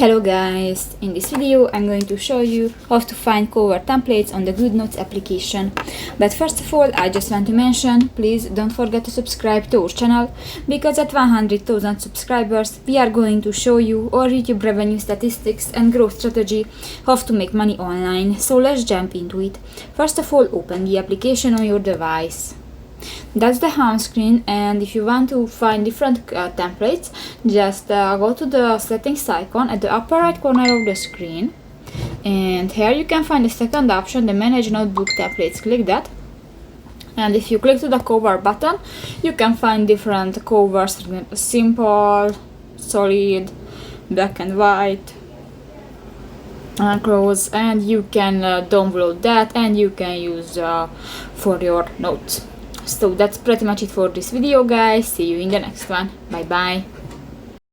Hello guys, in this video I'm going to show you how to find cover templates on the Goodnotes application. But first of all, I just want to mention, please don't forget to subscribe to our channel, because at 100,000 subscribers we are going to show you our YouTube revenue statistics and growth strategy, how to make money online. So let's jump into it. First of all, open the application on your device. That's the home screen, and if you want to find different templates, just go to the settings icon at the upper right corner of the screen, and here you can find the second option, the manage notebook templates. Click that, and if you click to the cover button, you can find different covers: simple, solid, black and white, close, and you can download that and you can use for your notes. So that's pretty much it for this video, guys. See you in the next one. Bye bye.